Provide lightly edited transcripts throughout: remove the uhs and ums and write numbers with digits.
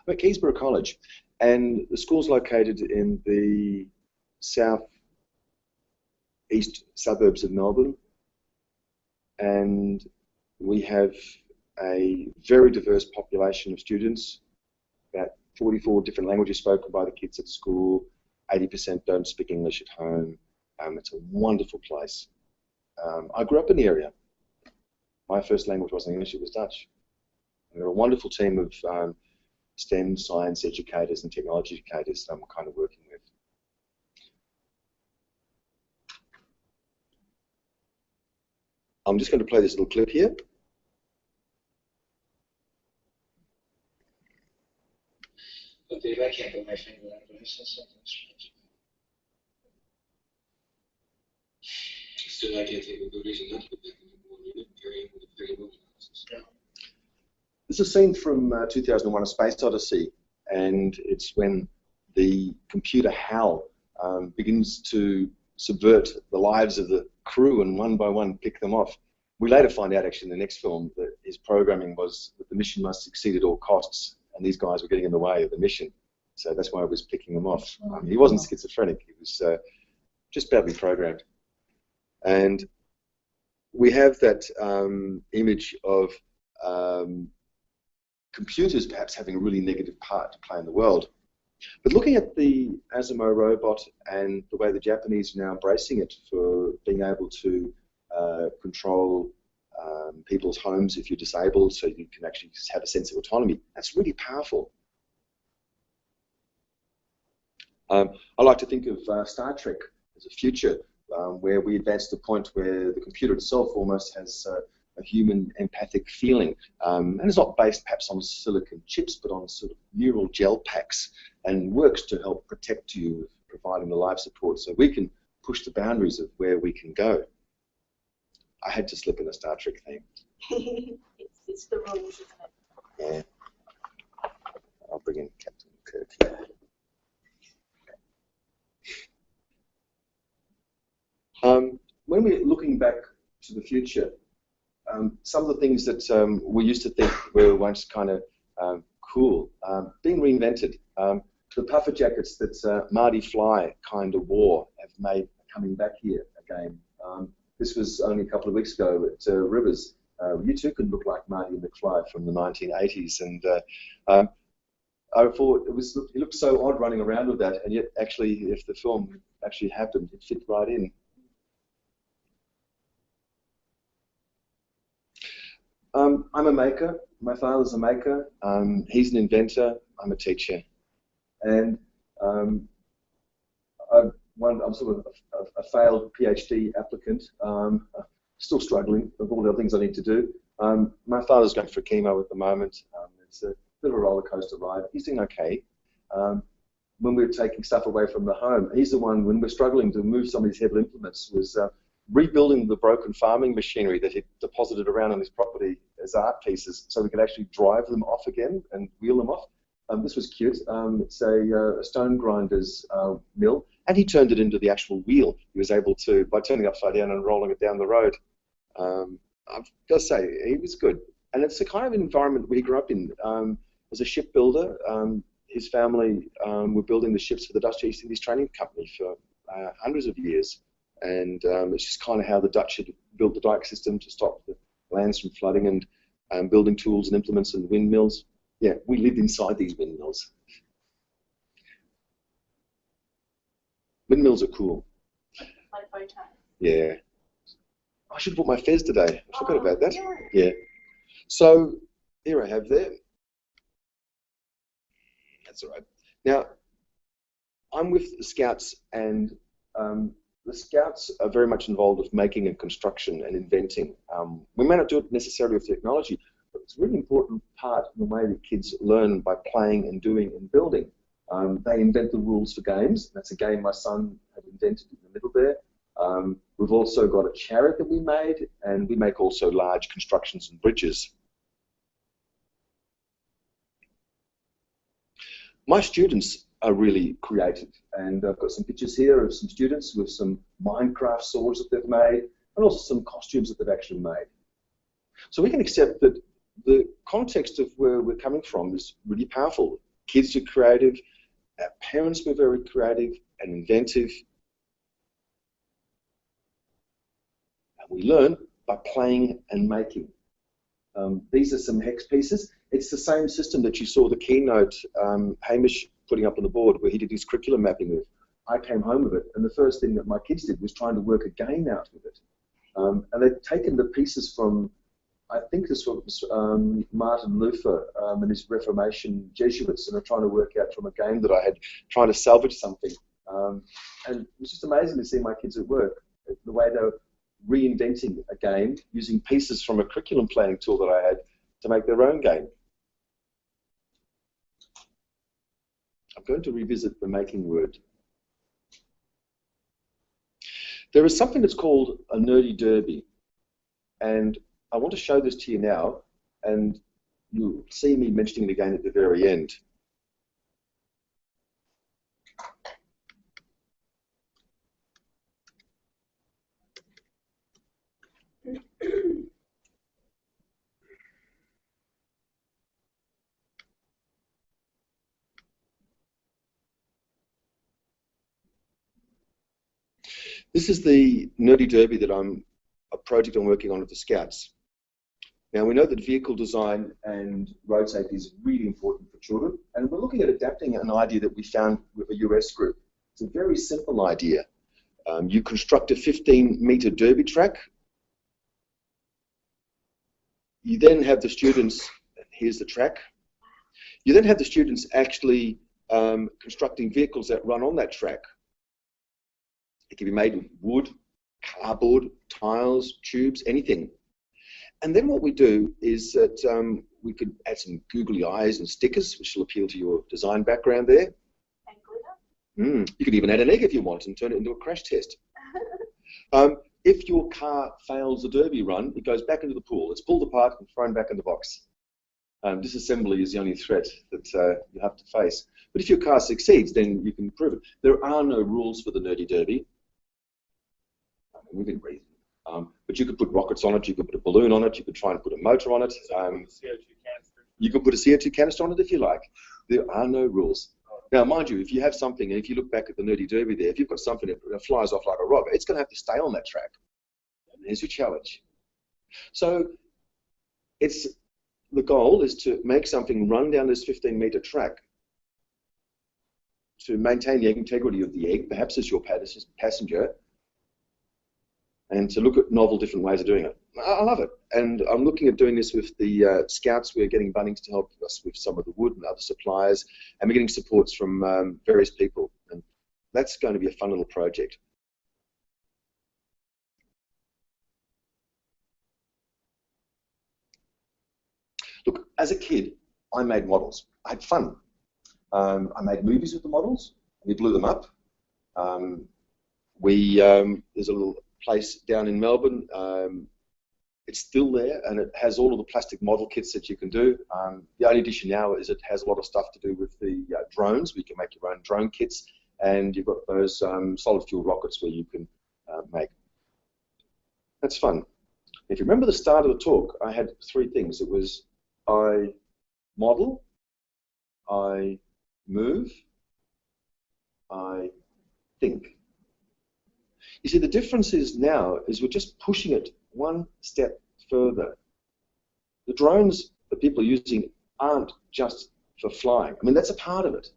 I'm at Keysborough College, and the school's located in the south east suburbs of Melbourne, and we have a very diverse population of students, about 44 different languages spoken by the kids at school. 80% don't speak English at home. It's a wonderful place. I grew up in the area. My first language wasn't English, it was Dutch. We've got a wonderful team of STEM, science educators and technology educators that I'm kind of working with. I'm just going to play this little clip here. Okay, I can't put my finger on it, but I saw something strange. Still, I can't think of a good reason not to put back in the one unit period with the period moving analysis. Yeah. This is a scene from 2001: A Space Odyssey, and it's when the computer HAL begins to subvert the lives of the crew and one by one pick them off. We later find out, actually, in the next film, that his programming was that the mission must succeed at all costs, and these guys were getting in the way of the mission. So that's why he was picking them off. He wasn't schizophrenic, he was just badly programmed. And we have that image of computers perhaps having a really negative part to play in the world. But looking at the Asimo robot and the way the Japanese are now embracing it for being able to control people's homes if you're disabled, so you can actually have a sense of autonomy, that's really powerful. I like to think of Star Trek as a future where we advance to the point where the computer itself almost has a human empathic feeling. And it's not based perhaps on silicon chips, but on sort of neural gel packs, and works to help protect you, providing the life support so we can push the boundaries of where we can go. I had to slip in a Star Trek theme. it's the rules, isn't it? Yeah. I'll bring in Captain Kirk here. When we're looking back to the future, some of the things that we used to think were once kind of cool, being reinvented. The puffer jackets that Marty Fly kind of wore have made coming back here again. This was only a couple of weeks ago at Rivers. You too could look like Marty McFly from the 1980s, and I thought he looked so odd running around with that, and yet actually, if the film actually happened, it fit right in. I'm a maker. My father's a maker. He's an inventor. I'm a teacher, and I'm sort of a failed PhD applicant. Still struggling with all the other things I need to do. My father's going for chemo at the moment. It's a bit of a roller coaster ride. He's doing okay. When we're taking stuff away from the home, he's the one, when we're struggling to move some of these heavy implements, was rebuilding the broken farming machinery that he'd deposited around on his property as art pieces, so we could actually drive them off again and wheel them off. This was cute. It's a stone grinder's mill, and he turned it into the actual wheel. He was able to, by turning it upside down and rolling it down the road. I've got to say, he was good. And it's the kind of environment we grew up in. As a shipbuilder, his family were building the ships for the Dutch East Indies Training Company for hundreds of years. And it's just kind of how the Dutch had built the dike system to stop the lands from flooding, and building tools and implements and windmills. Yeah, we lived inside these windmills. Windmills are cool. Like bow tie. Yeah. I should have bought my fez today. I forgot about that. Yeah. So here I have there. That's all right. Now, I'm with the Scouts, and the Scouts are very much involved with making and construction and inventing. We may not do it necessarily with technology, but it's a really important part of the way that kids learn, by playing and doing and building. They invent the rules for games. That's a game my son had invented in the middle there. We've also got a chariot that we made, and we make also large constructions and bridges. My students are really creative, and I've got some pictures here of some students with some Minecraft swords that they've made, and also some costumes that they've actually made. So we can accept that the context of where we're coming from is really powerful. Kids are creative, our parents were very creative and inventive, and we learn by playing and making. These are some hex pieces. It's the same system that you saw the keynote Hamish putting up on the board where he did his curriculum mapping with. I came home with it, and the first thing that my kids did was trying to work a game out with it. And they've taken the pieces from, I think this was Martin Luther and his Reformation Jesuits, and are trying to work out from a game that I had, trying to salvage something. And it's just amazing to see my kids at work, the way they're reinventing a game using pieces from a curriculum planning tool that I had to make their own game. I'm going to revisit the making word. There is something that's called a nerdy derby, and I want to show this to you now, and you'll see me mentioning it again at the very end. This is the nerdy derby that a project I'm working on with the Scouts. Now, we know that vehicle design and road safety is really important for children, and we're looking at adapting an idea that we found with a US group. It's a very simple idea. You construct a 15-meter derby track. You then have the students, here's the track. You then have the students actually constructing vehicles that run on that track. It can be made of wood, cardboard, tiles, tubes, anything. And then what we do is that we could add some googly eyes and stickers, which will appeal to your design background there. And glitter. You could even add an egg if you want and turn it into a crash test. If your car fails the derby run, it goes back into the pool. It's pulled apart and thrown back in the box. Disassembly is the only threat that you have to face. But if your car succeeds, then you can prove it. There are no rules for the nerdy derby. Within reason. But you could put rockets on it, you could put a balloon on it, you could try and put a motor on it. You could put a CO2 canister on it if you like. There are no rules. Now, mind you, if you have something, and if you look back at the nerdy derby there, if you've got something that flies off like a rocket, it's going to have to stay on that track. And there's your challenge. So the goal is to make something run down this 15-meter track to maintain the integrity of the egg, perhaps as your passenger, and to look at novel different ways of doing it. I love it. And I'm looking at doing this with the Scouts. We're getting Bunnings to help us with some of the wood and other suppliers, and we're getting supports from various people. And that's going to be a fun little project. Look, as a kid, I made models. I had fun. I made movies with the models. We blew them up. There's a little place down in Melbourne. It's still there, and it has all of the plastic model kits that you can do. The only addition now is it has a lot of stuff to do with the drones. We can make your own drone kits, and you've got those solid fuel rockets where you can make. That's fun. If you remember the start of the talk, I had three things. It was I model, I move, I think. You see, the difference is now is we're just pushing it one step further. The drones that people are using aren't just for flying. I mean, that's a part of it.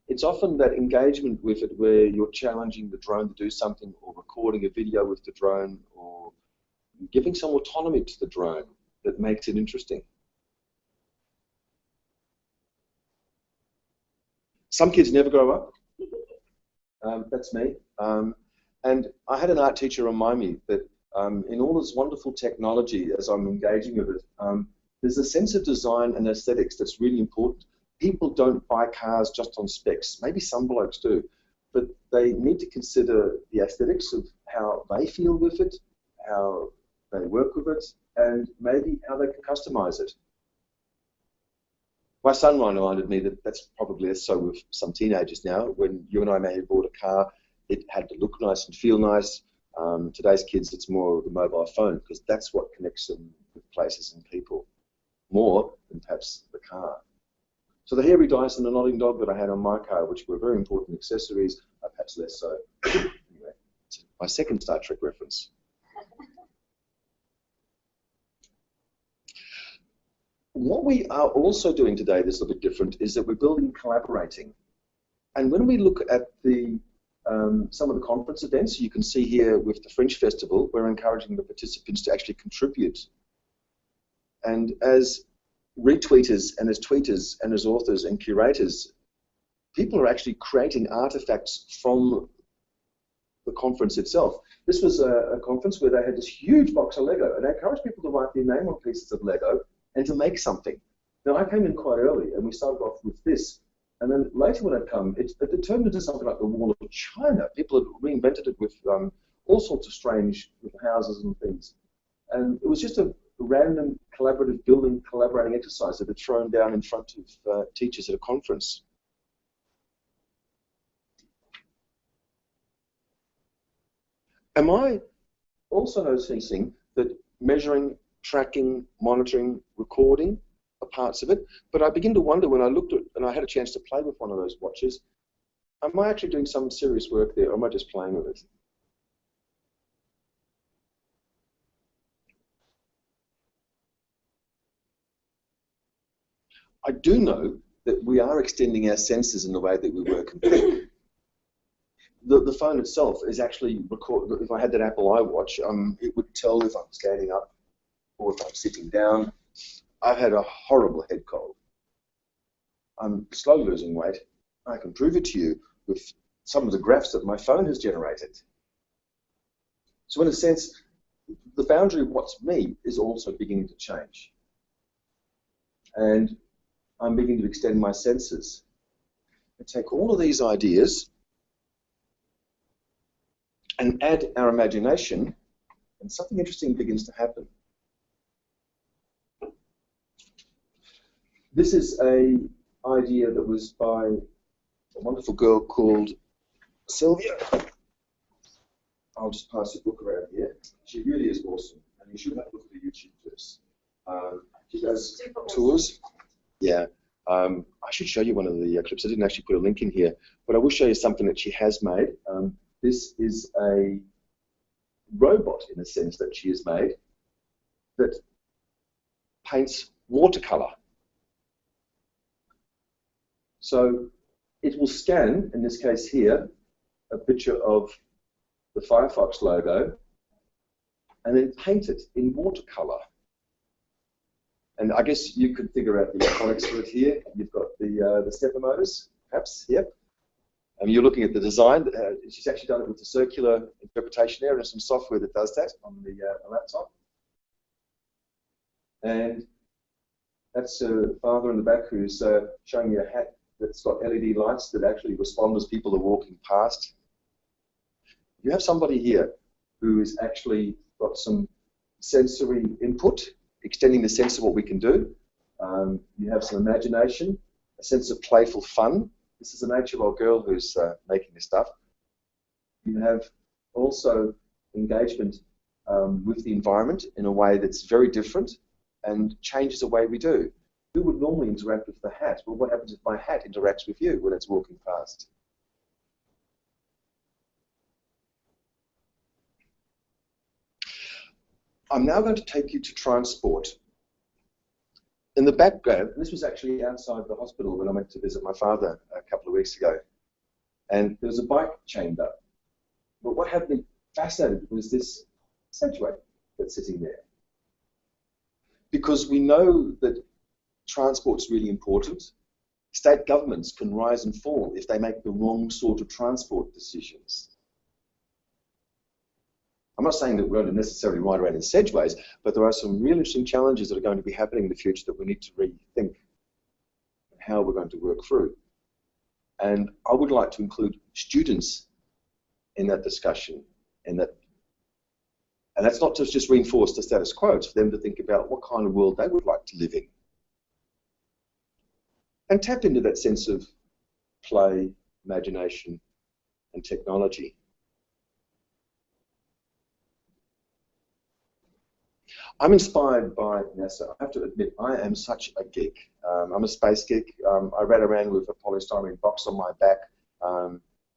It's often that engagement with it where you're challenging the drone to do something, or recording a video with the drone, or giving some autonomy to the drone that makes it interesting. Some kids never grow up. That's me. And I had an art teacher remind me that in all this wonderful technology, as I'm engaging with it, there's a sense of design and aesthetics that's really important. People don't buy cars just on specs. Maybe some blokes do, but they need to consider the aesthetics of how they feel with it, how they work with it, and maybe how they can customize it. My son reminded me that that's probably so with some teenagers now. When you and I may have bought a car, it had to look nice and feel nice. Today's kids, it's more of the mobile phone, because that's what connects them with places and people. more than perhaps the car. So the hairy dice and the nodding dog that I had on my car, which were very important accessories, are perhaps less so. Anyway, it's my second Star Trek reference. What we are also doing today that's a little bit different is that we're building collaborating. And when we look at the some of the conference events, you can see here with the Fringe Festival, we're encouraging the participants to actually contribute. And as retweeters and as tweeters and as authors and curators, people are actually creating artifacts from the conference itself. This was a conference where they had this huge box of Lego, and they encouraged people to write their name on pieces of Lego and to make something. Now, I came in quite early, and we started off with this. And then later when it came, it turned into something like the Wall of China. People had reinvented it with all sorts of strange houses and things. And it was just a random collaborative building, collaborating exercise that had thrown down in front of teachers at a conference. Am I also noticing that measuring, tracking, monitoring, recording are parts of it? But I begin to wonder when I looked at, and I had a chance to play with one of those watches, am I actually doing some serious work there, or am I just playing with it? I do know that we are extending our senses in the way that we work and think. The phone itself is actually record. If I had that Apple iWatch, it would tell if I'm standing up or if I'm sitting down. I've had a horrible head cold. I'm slowly losing weight. I can prove it to you with some of the graphs that my phone has generated. So in a sense, the boundary of what's me is also beginning to change. And I'm beginning to extend my senses. I take all of these ideas and add our imagination, and something interesting begins to happen. This is an idea that was by a wonderful girl called Sylvia. I'll just pass the book around here. She really is awesome, and you should have a look at her YouTube clips. She does tours. Yeah. I should show you one of the clips. I didn't actually put a link in here, but I will show you something that she has made. This is a robot, in a sense, that she has made that paints watercolor. So it will scan, in this case here, a picture of the Firefox logo and then paint it in watercolor. And I guess you could figure out the electronics for it here. You've got the stepper motors, perhaps, yep. You're looking at the design. She's actually done it with the circular interpretation there, and some software that does that on the laptop. And that's a father in the back who's showing you a hat that's got LED lights that actually respond as people are walking past. You have somebody here who has actually got some sensory input, extending the sense of what we can do. You have some imagination, a sense of playful fun. This is an 8-year-old girl who's making this stuff. You have also engagement with the environment in a way that's very different and changes the way we do. Who would normally interact with the hat? Well, what happens if my hat interacts with you when it's walking past? I'm now going to take you to transport. In the background, this was actually outside the hospital when I went to visit my father a couple of weeks ago, and there was a bike chained up. But what had me fascinated was this Segway that's sitting there. Because we know that transport's really important. State governments can rise and fall if they make the wrong sort of transport decisions. I'm not saying that we're going to necessarily ride around in Segways, but there are some really interesting challenges that are going to be happening in the future that we need to rethink how we're going to work through. And I would like to include students in that discussion, and that's not to just reinforce the status quo, it's for them to think about what kind of world they would like to live in. And tap into that sense of play, imagination, and technology. I'm inspired by NASA. I have to admit, I am such a geek. I'm a space geek. I ran around with a polystyrene box on my back,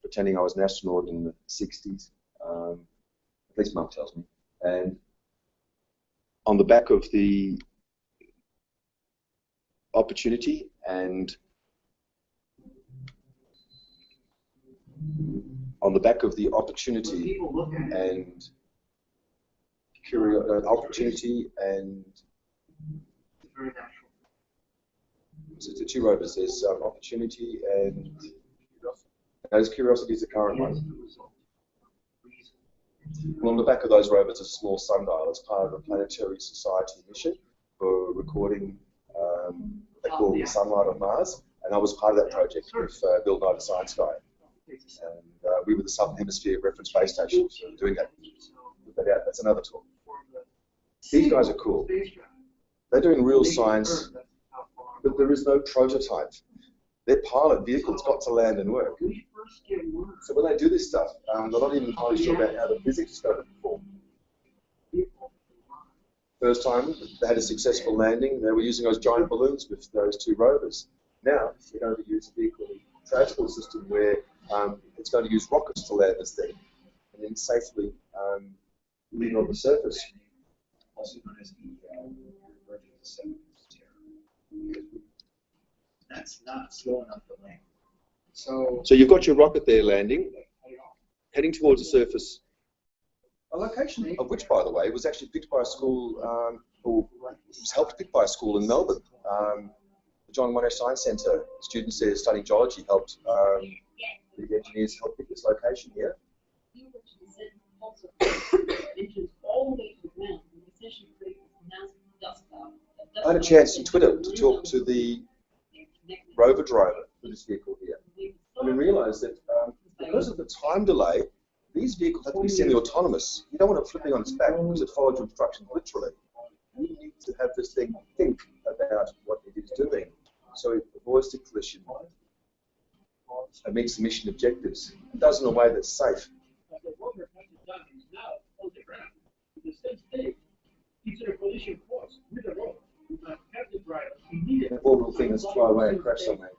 pretending I was an astronaut in the 60s. At least Mum tells me. And on the back of the opportunity and opportunity and so the two rovers. There's opportunity and curiosity is the current one. Well, on the back of those rovers is a small sundial as part of a planetary society mission for recording they call the sunlight on Mars, and I was part of that project with Bill Nye, the science guy. And we were the Southern Hemisphere Reference Space Station doing that. But yeah, that's another talk. These guys are cool. They're doing real science, but there is no prototype. Their pilot vehicle's got to land and work. So when they do this stuff, they're not even entirely sure about how the physics is going to perform. First time they had a successful landing, they were using those giant balloons with those two rovers. Now they're going to use a vehicle transport system where it's going to use rockets to land this thing and then safely leave on the surface. Also known as the Virgin Terror. That's not slow enough to land. So you've got your rocket there landing, heading towards the surface. A location of which, by the way, was actually picked by a school, or was helped pick by a school in Melbourne. The John Monash Science Centre students there studying geology helped the engineers help pick this location here. I had a chance on Twitter to talk to the rover driver for this vehicle here, and I realised that because of the time delay, these vehicles have to be semi-autonomous. You don't want it flipping on its back because it follows your instructions literally. You need to have this thing think about what it is doing, so it avoids the collision, it meets the mission objectives, and does it in a way that's safe. The orbital thing is fly away and crash somewhere.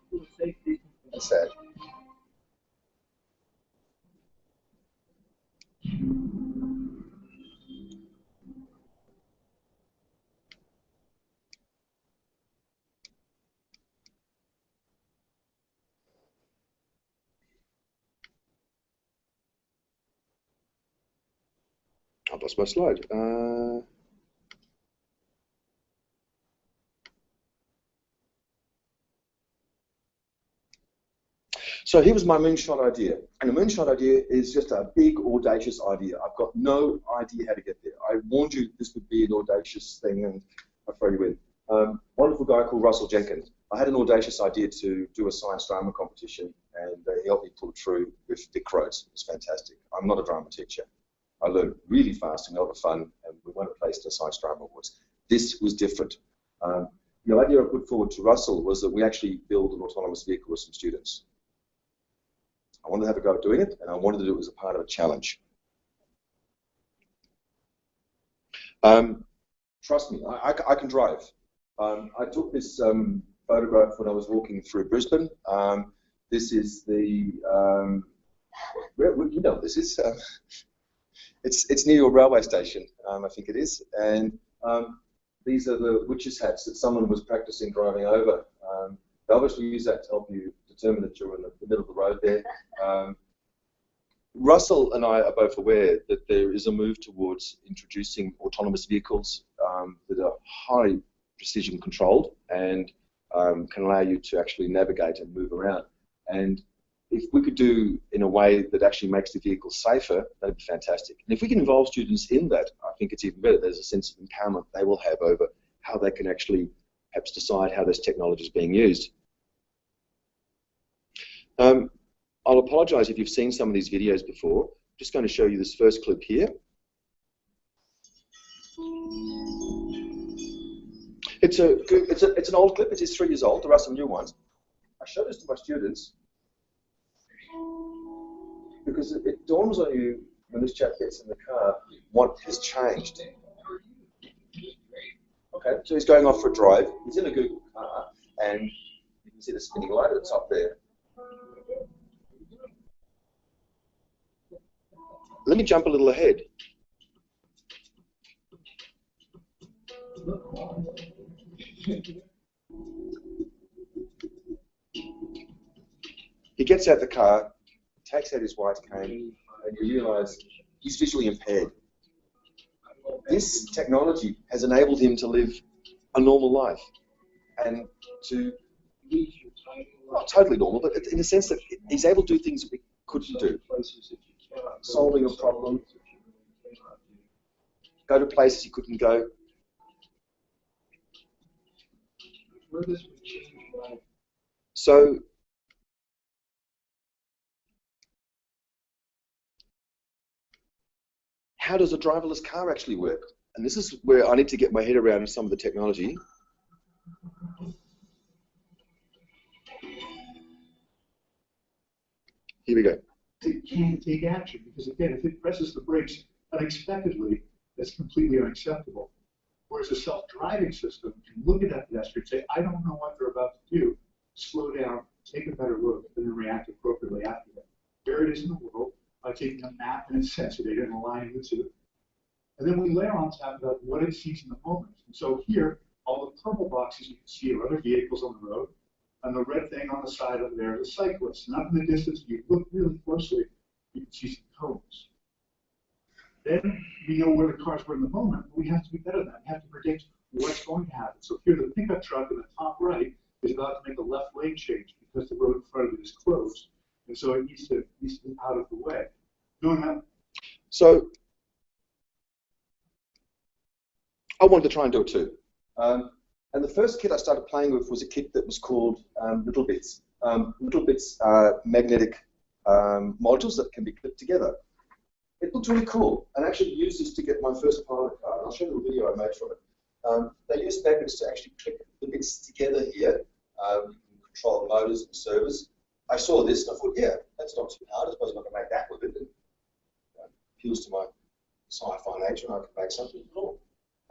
That's sad. I've lost my slide. So here was my moonshot idea. And a moonshot idea is just a big, audacious idea. I've got no idea how to get there. I warned you this would be an audacious thing, and I throw you in. Wonderful guy called Russell Jenkins. I had an audacious idea to do a science drama competition, and he helped me pull it through with Dick Crows. It was fantastic. I'm not a drama teacher. I learned really fast and a lot of fun, and we won a place to the Science Drama Awards. This was different. The idea I put forward to Russell was that we actually build an autonomous vehicle with some students. I wanted to have a go at doing it, and I wanted to do it as a part of a challenge. Trust me, I can drive. I took this photograph when I was walking through Brisbane. This is the, you know, this is, it's near your railway station, I think it is, and these are the witches' hats that someone was practicing driving over. They obviously use that to help you determine that you're in the middle of the road there. Russell and I are both aware that there is a move towards introducing autonomous vehicles that are highly precision controlled and can allow you to actually navigate and move around. And if we could do in a way that actually makes the vehicle safer, that'd be fantastic. And if we can involve students in that, I think it's even better. There's a sense of empowerment they will have over how they can actually perhaps decide how this technology is being used. I'll apologise if you've seen some of these videos before. I'm just going to show you this first clip here. It's an old clip. It is 3 years old. There are some new ones. I show this to my students because it dawns on you when this chap gets in the car what has changed. Okay, so he's going off for a drive. He's in a Google car, and you can see the spinning light at the top there. Let me jump a little ahead. He gets out the car, takes out his white cane, and you realise he's visually impaired. This technology has enabled him to live a normal life and to, not totally normal, but in a sense that he's able to do things that we couldn't do. Solving a problem, go to places he couldn't go. So, how does a driverless car actually work? And this is where I need to get my head around some of the technology. Here we go. It can't take action because, again, if it presses the brakes unexpectedly, that's completely unacceptable. Whereas a self-driving system can look at that pedestrian and say, I don't know what they're about to do. Slow down, take a better look, and then react appropriately after that. Where it is in the world, by taking a map and a sensor data and aligning the two. And then we layer on top of that what it sees in the moment. And so here, all the purple boxes you can see are other vehicles on the road. And the red thing on the side of there is a cyclist. And up in the distance, if you look really closely, you can see some cones. Then we know where the cars were in the moment, but we have to be better than that. We have to predict what's going to happen. So here, the pickup truck in the top right is about to make a left lane change because the road in front of it is closed. And so it needs to be out of the way. Knowing that. So I wanted to try and do it too. And the first kit I started playing with was a kit that was called Little Bits. Little Bits are magnetic modules that can be clipped together. It looked really cool, and I actually used this to get my first pilot car. I'll show you a video I made from it. They used magnets to actually clip the bits together here. You can control motors and servos. I saw this and I thought, yeah, that's not too hard. I suppose I'm not going to make that with it. It appeals to my sci-fi nature, and I can make something cool.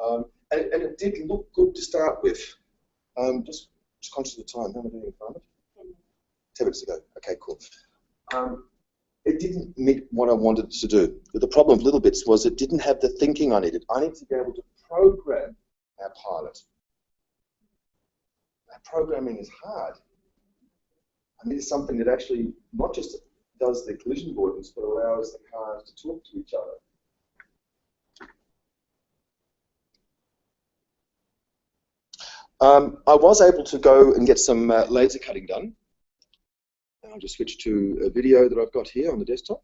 And it did look good to start with. Just conscious of the time. How am I doing in front of it? 10 minutes ago. Okay, cool. It didn't meet what I wanted to do. But the problem with Little Bits was it didn't have the thinking I needed. I need to be able to program our pilot. Our programming is hard. I need something that actually not just does the collision avoidance, but allows the cars to talk to each other. I was able to go and get some laser cutting done. I'll just switch to a video that I've got here on the desktop.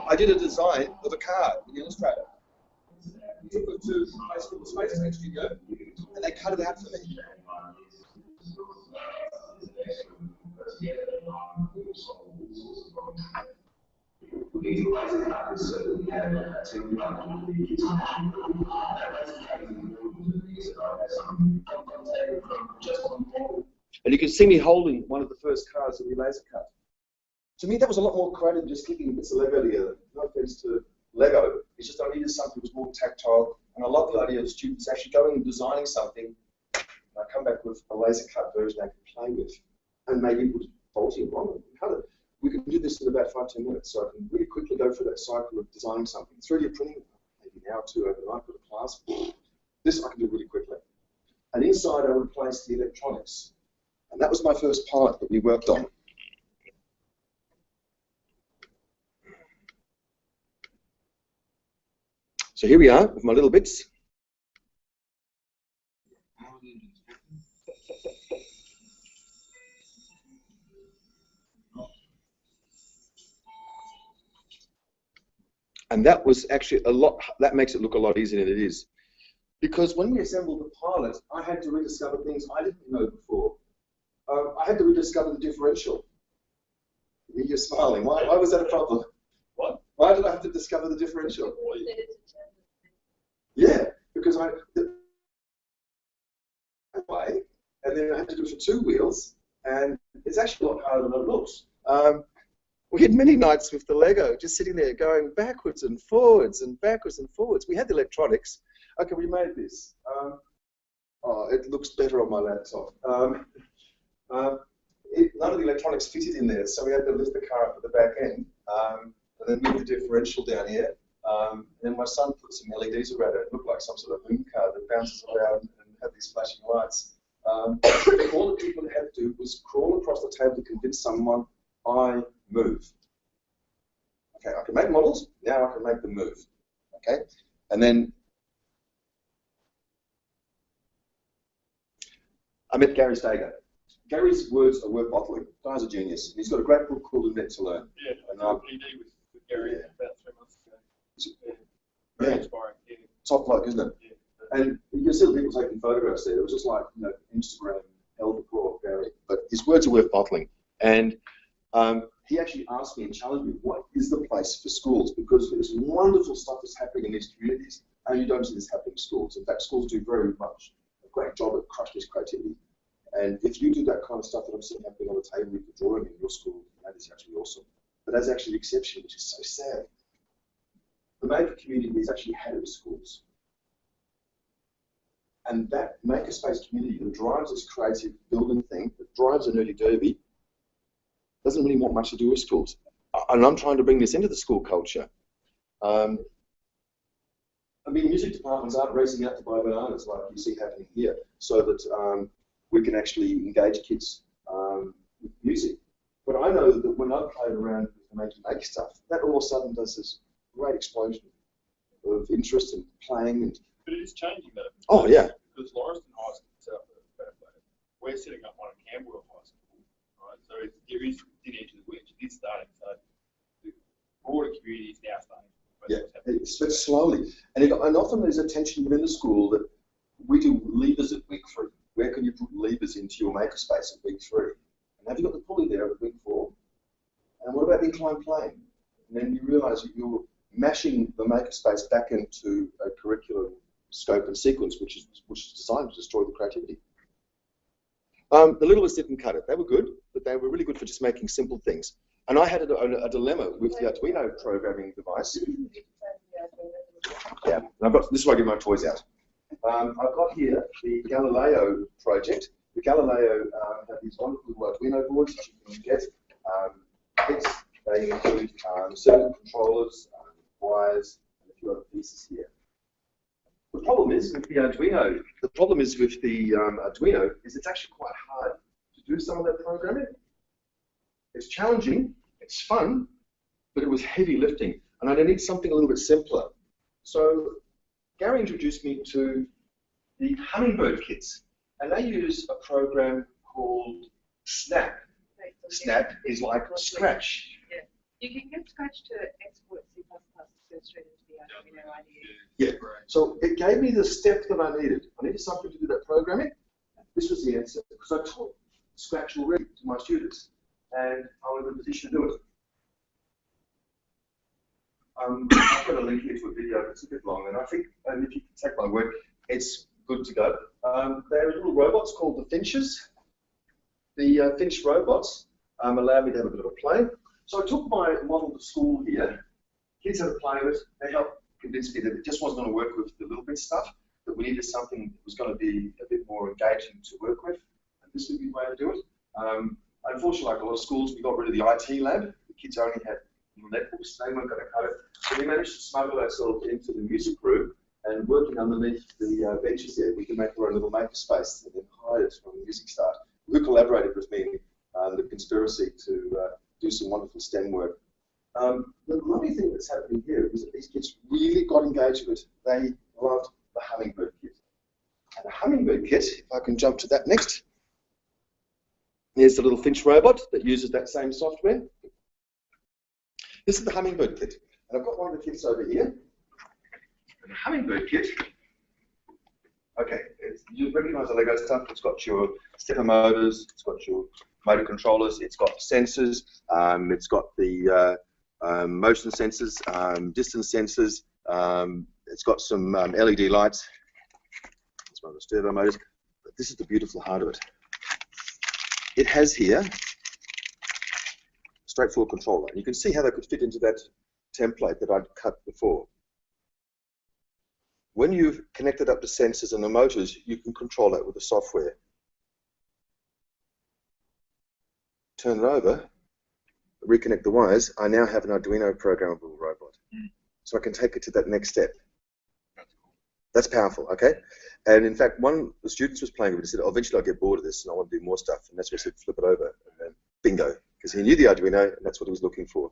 I did a design of a car in Illustrator. I took it to a place called the Space Tech Studio, and they cut it out for me. And you can see me holding one of the first cars that we laser cut. To me, that was a lot more creative than just clicking bits of Lego together. No offense to Lego, it's just I needed something that was more tactile, and I love the idea of students actually going and designing something. I come back with a laser cut version they can play with, and maybe it was faulty or wrong. We can do this in about 5-10 minutes, so I can really quickly go through that cycle of designing something. 3D printing, maybe an hour or two overnight with a class. This I can do really quickly. And inside I would place the electronics. And that was my first pilot that we worked on. So here we are with my little bits. And that was actually a lot, that makes it look a lot easier than it is. Because when we assembled the pilot, I had to rediscover things I didn't know before. I had to rediscover the differential. You're smiling. Why was that a problem? What? Why did I have to discover the differential? Yeah, because and then I had to do it for 2 wheels, and it's actually a lot harder than it looks. We had many nights with the Lego, just sitting there going backwards and forwards and backwards and forwards. We had the electronics. Okay, we made this. Oh, it looks better on my laptop. None of the electronics fitted in there, so we had to lift the car up at the back end, and then move the differential down here. And my son put some LEDs around it. It looked like some sort of moon car that bounces around and had these flashing lights. All the people had to do was crawl across the table to convince someone I move. Okay, I can make models, now I can make them move. Okay, and then I met Gary Stager. Gary's words are worth bottling. Guy's a genius. He's got a great book called The Net to Learn. Yeah, I did PD with Gary about 3 months ago. Very inspiring. Yeah. Top bloke, isn't it? Yeah. And you can see the people taking photographs there. It was just like, Instagram held the poor Gary. But his words are worth bottling. And he actually asked me and challenged me, what is the place for schools? Because there's wonderful stuff that's happening in these communities, and you don't see this happening in schools. In fact, schools do very much a great job at crushing this creativity. And if you do that kind of stuff that I'm seeing happening on the table with the drawing in your school, that is actually awesome. But that's actually the exception, which is so sad. The maker community has actually had it with schools. And that makerspace community that drives this creative building thing, that drives an early derby, doesn't really want much to do with schools. And I'm trying to bring this into the school culture. I mean, music departments aren't racing out to buy bananas like you see happening here, so that we can actually engage kids with music. But I know that when I've played around with the make stuff, that all of a sudden does this great explosion of interest in playing. And but it is changing though. Oh yeah. Because Lauriston High School, we're setting up one at Camberwell High School, right? So there is thin edge of the wedge. It is starting. So the broader community is now starting. Yeah, but slowly. And often there's a tension within the school that we do levers at week 3. Where can you put levers into your makerspace at week 3? And have you got the pulley there at week 4? And what about inclined plane? And then you realise that you're mashing the makerspace back into a curriculum scope and sequence, which is designed to destroy the creativity. The littlest didn't cut it. They were good, but they were really good for just making simple things. And I had a dilemma with the Arduino programming device. Yeah, and this is why I get my toys out. I've got here the Galileo project. The Galileo have these wonderful Arduino boards that you can get. They include certain controllers, wires, and a few other pieces here. The problem is with the Arduino, is it's actually quite hard to do some of that programming. It's challenging, it's fun, but it was heavy lifting, and I need something a little bit simpler. So Gary introduced me to the Hummingbird kits, and they use a program called Snap. Snap is like Scratch. Yeah. You can get Scratch to export C++ to go straight into the Arduino IDE. Yeah, so it gave me the step that I needed. I needed something to do that programming. This was the answer, because I taught Scratch already to my students, and I was in a position to do it. I've got a link here to a video that's a bit long, and I think if you can take my word, it's good to go. There are little robots called the Finches. The Finch robots allow me to have a bit of a play. So I took my model to school here. Kids had a play with it. They helped convince me that it just wasn't going to work with the little bit stuff, that we needed something that was going to be a bit more engaging to work with, and this would be the way to do it. Unfortunately, like a lot of schools, we got rid of the IT lab. The kids only had netbooks, they weren't going to cut it. So we managed to smuggle ourselves into the music room, and working underneath the benches there, we could make our own little makerspace and then hide it from the music start. Who collaborated with me in the conspiracy to do some wonderful STEM work. The lovely thing that's happening here is that these kids really got engaged with it. They loved the Hummingbird kit. And the Hummingbird kit, if I can jump to that next, here's the little Finch robot that uses that same software. This is the Hummingbird kit. And I've got one of the kits over here. And the Hummingbird kit, okay, you recognize the Lego stuff. It's got your stepper motors, it's got your motor controllers, it's got sensors, it's got the motion sensors, distance sensors, it's got some LED lights. It's one of the servo motors. But this is the beautiful heart of it. it has here straightforward controller. You can see how that could fit into that template that I'd cut before. When you've connected up the sensors and the motors, you can control that with the software. Turn it over, reconnect the wires. I now have an Arduino programmable robot. So I can take it to that next step. That's powerful, okay? And in fact, one of the students was playing with it and said, oh, eventually I'll get bored of this and I want to do more stuff. And that's why I said, flip it over. And then bingo. Because he knew the Arduino and that's what he was looking for.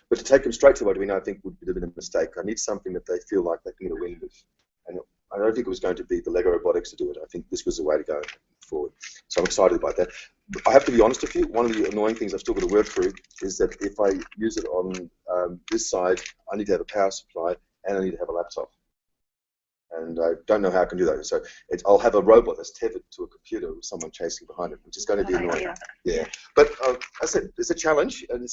But to take them straight to Arduino, I think would be a bit of a mistake. I need something that they feel like they can get a win with. And I don't think it was going to be the Lego robotics to do it. I think this was the way to go forward. So I'm excited about that. I have to be honest with you, one of the annoying things I've still got to work through is that if I use it on this side, I need to have a power supply and I need to have a laptop. And I don't know how I can do that. So I'll have a robot that's tethered to a computer with someone chasing behind it, which is going to be annoying. Yeah. But I said it's a challenge, and,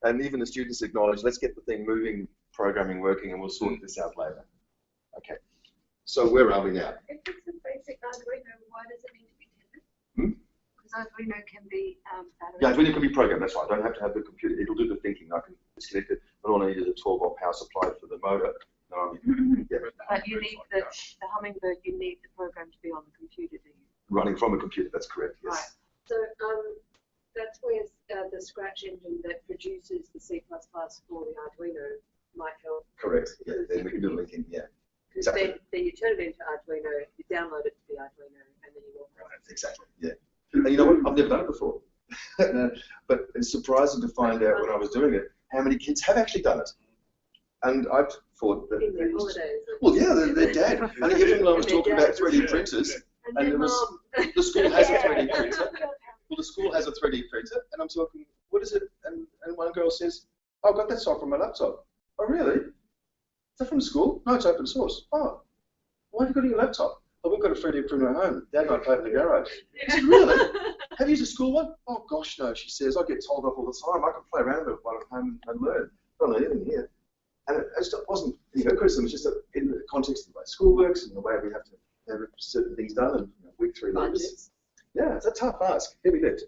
and even the students acknowledge, let's get the thing moving, programming working, and we'll sort this out later. Okay. So where are we now? If it's a basic Arduino, why does it need to be tethered? Because Arduino can be battery. Yeah, Arduino can be programmed, that's right. I don't have to have the computer. It'll do the thinking. I can disconnect it. But all I need is a 12-volt power supply for the motor. Yeah. But you need the Hummingbird, you need the program to be on the computer, do you? Running from a computer, that's correct, yes. Right. So that's where the Scratch engine that produces the C++ for the Arduino might help. Correct, yeah, then we can do the linking, yeah. Exactly. Then you turn it into Arduino, you download it to the Arduino, and then you walk around. Exactly, yeah. And you know what? I've never done it before. But it's surprising to find out when I was doing it how many kids have actually done it. And I thought that. In their holidays. Well, yeah, they're dead. And even when I was talking about 3D printers, and there was the school has a 3D printer. Well, the school has a 3D printer, and I'm talking, what is it? And one girl says, oh, I got that software from my laptop. Oh, really? Is that from school? No, it's open source. Oh, why have you got it on your laptop? Oh, we've got a 3D printer at home. Dad and I play it in the garage. I said, really? Have you used a school one? Oh, gosh, no. She says, I get told off all the time. I can play around with it while I'm home and learn. I don't know anything here. And it just wasn't criticism, it's just that in the context of the way school works and the way we have to have certain things done in week 3 lectures. Yeah, it's a tough ask, heavy lift.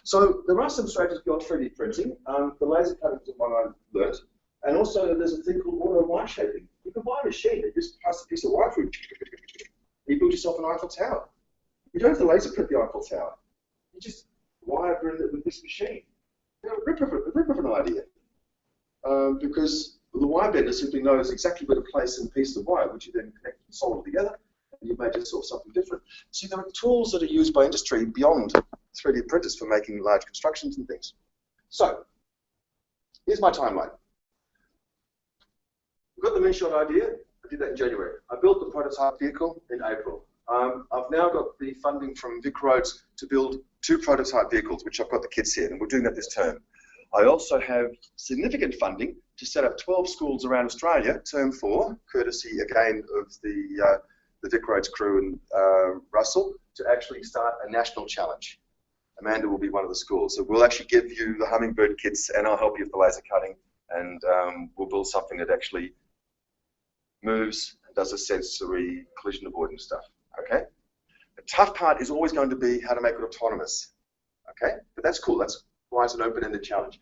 So there are some strategies beyond 3D printing. The laser cutting is one I learnt. And also there's a thing called auto wire shaping. You can buy a machine that just passes a piece of wire through. You build yourself an Eiffel Tower. You don't have to laser print the Eiffel Tower. You just wire print it with this machine. You know, rip of an idea. Because the wire bender simply knows exactly where to place a piece of wire, which you then connect and solder together, and you've made yourself something different. See, there are tools that are used by industry beyond 3D printers for making large constructions and things. So, here's my timeline. We've got the moonshot idea. I did that in January. I built the prototype vehicle in April. I've now got the funding from Vic Roads to build 2 prototype vehicles, which I've got the kits here, and we're doing that this term. I also have significant funding to set up 12 schools around Australia, term 4, courtesy again of the Vic Roads crew and Russell, to actually start a national challenge. Amanda will be one of the schools. So we'll actually give you the Hummingbird kits and I'll help you with the laser cutting, and we'll build something that actually moves and does a sensory collision avoidance stuff, okay? The tough part is always going to be how to make it autonomous, okay? But that's cool, that's why it's an open-ended challenge.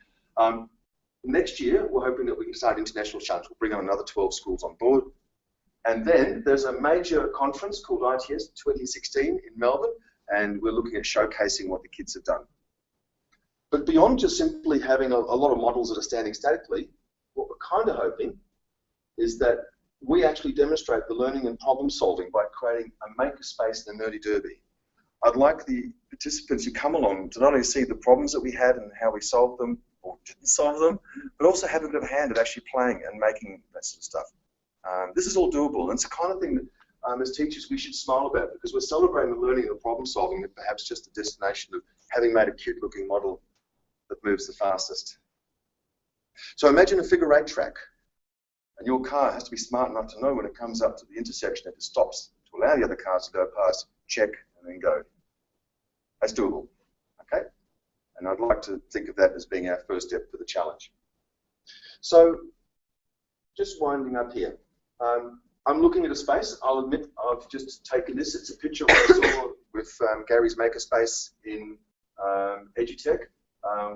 Next year, we're hoping that we can start an international challenge. We'll bring on another 12 schools on board. And then there's a major conference called ITS 2016 in Melbourne, and we're looking at showcasing what the kids have done. But beyond just simply having a lot of models that are standing statically, what we're kind of hoping is that we actually demonstrate the learning and problem solving by creating a makerspace and a nerdy derby. I'd like the participants who come along to not only see the problems that we had and how we solved them, or didn't solve them, but also have a bit of a hand at actually playing and making that sort of stuff. This is all doable, and it's the kind of thing that as teachers we should smile about, because we're celebrating the learning and the problem solving, and perhaps just the destination of having made a cute looking model that moves the fastest. So imagine a figure 8 track, and your car has to be smart enough to know when it comes up to the intersection if it stops to allow the other cars to go past, check, and then go. That's doable, okay? And I'd like to think of that as being our first step for the challenge. So, just winding up here. I'm looking at a space. I'll admit I've just taken this. It's a picture of what I saw with Gary's Makerspace in edutech,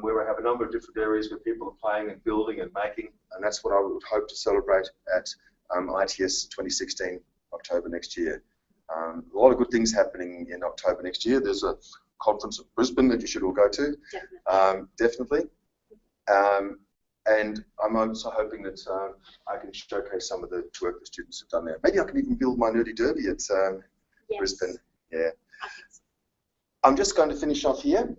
where we have a number of different areas where people are playing and building and making, and that's what I would hope to celebrate at ITS 2016, October next year. A lot of good things happening in October next year. There's a conference in Brisbane that you should all go to, definitely. And I'm also hoping that I can showcase some of the work the students have done there. Maybe I can even build my nerdy derby at Brisbane. Yeah. I'm just going to finish off here.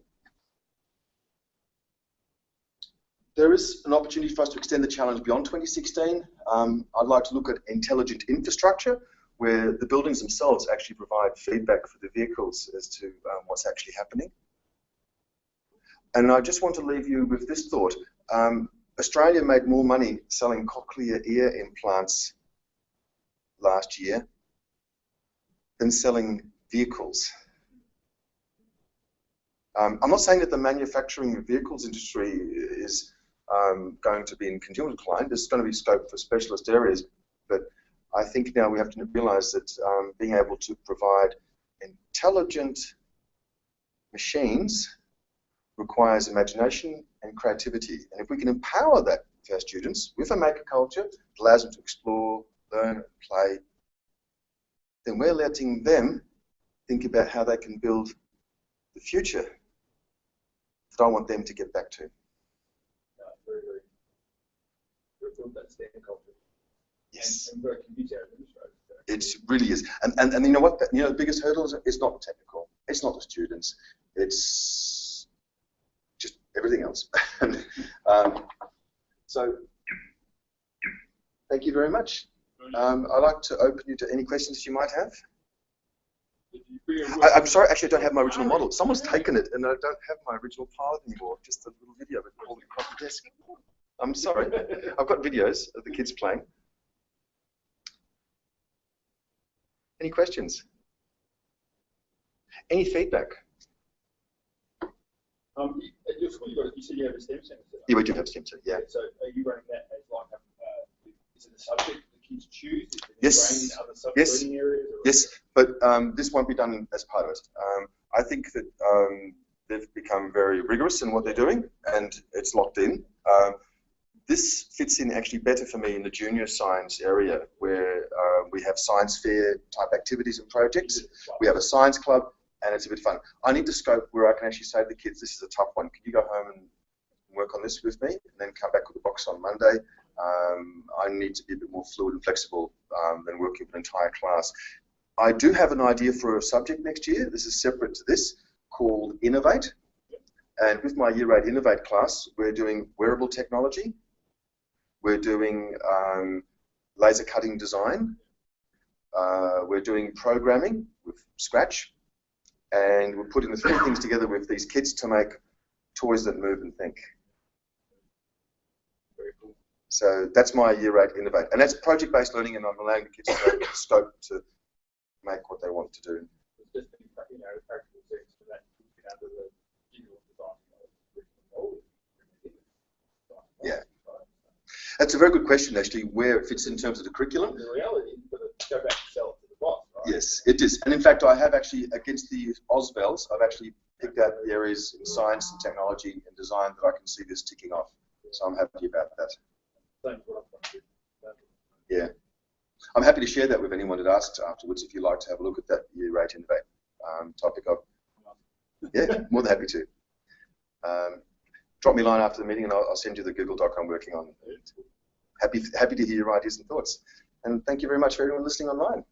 There is an opportunity for us to extend the challenge beyond 2016. I'd like to look at intelligent infrastructure, where the buildings themselves actually provide feedback for the vehicles as to what's actually happening. And I just want to leave you with this thought. Australia made more money selling cochlear ear implants last year than selling vehicles. I'm not saying that the manufacturing vehicles industry is going to be in continual decline. There's going to be scope for specialist areas, but I think now we have to realize that being able to provide intelligent machines requires imagination and creativity. And if we can empower that for our students with a maker culture that allows them to explore, learn, and play, then we're letting them think about how they can build the future that I want them to get back to. Very, very. We've built that standard culture. Yes. And we're a computer administrator. It really is. And you know what? You know, the biggest hurdle is not technical. It's not the students. It's just everything else. So, thank you very much. I'd like to open you to any questions you might have. I'm sorry, actually I don't have my original model. Someone's taken it and I don't have my original pilot anymore, just a little video of it crawling across the desk. I'm sorry. I've got videos of the kids playing. Any questions? Any feedback? At your school, you said you have a STEM centre. Yeah, we do have a STEM centre, yeah. So are you running that as like is it a subject the kids choose? Is it yes. in other sub-learning areas? Or yes, but this won't be done as part of it. I think that they've become very rigorous in what they're doing, and it's locked in. This fits in actually better for me in the junior science area, where we have science fair type activities and projects. We have a science club, and it's a bit fun. I need to scope where I can actually say to the kids, this is a tough one. Can you go home and work on this with me, and then come back with a box on Monday? I need to be a bit more fluid and flexible than working with an entire class. I do have an idea for a subject next year. This is separate to this, called Innovate. And with my Year 8 Innovate class, we're doing wearable technology. We're doing laser cutting design. We're doing programming with Scratch. And we're putting the three things together with these kids to make toys that move and think. Very cool. So that's my Year 8 Innovate. And that's project-based learning, and I'm allowing the kids to have the scope to make what they want to do. It's just been, practical sense for that under the digital design. Yeah. That's a very good question, actually, where it fits in terms of the curriculum. The reality, you've got to go back and sell it to the boss, right? Yes, it is. And in fact, I have actually, against the Ausbels, I've actually picked out the areas in science and technology and design that I can see this ticking off. So I'm happy about that. Yeah. I'm happy to share that with anyone that asks afterwards if you'd like to have a look at that Year 8 Innovate topic. Yeah, more than happy to. Drop me a line after the meeting and I'll send you the Google Doc I'm working on. Happy to hear your ideas and thoughts. And thank you very much for everyone listening online.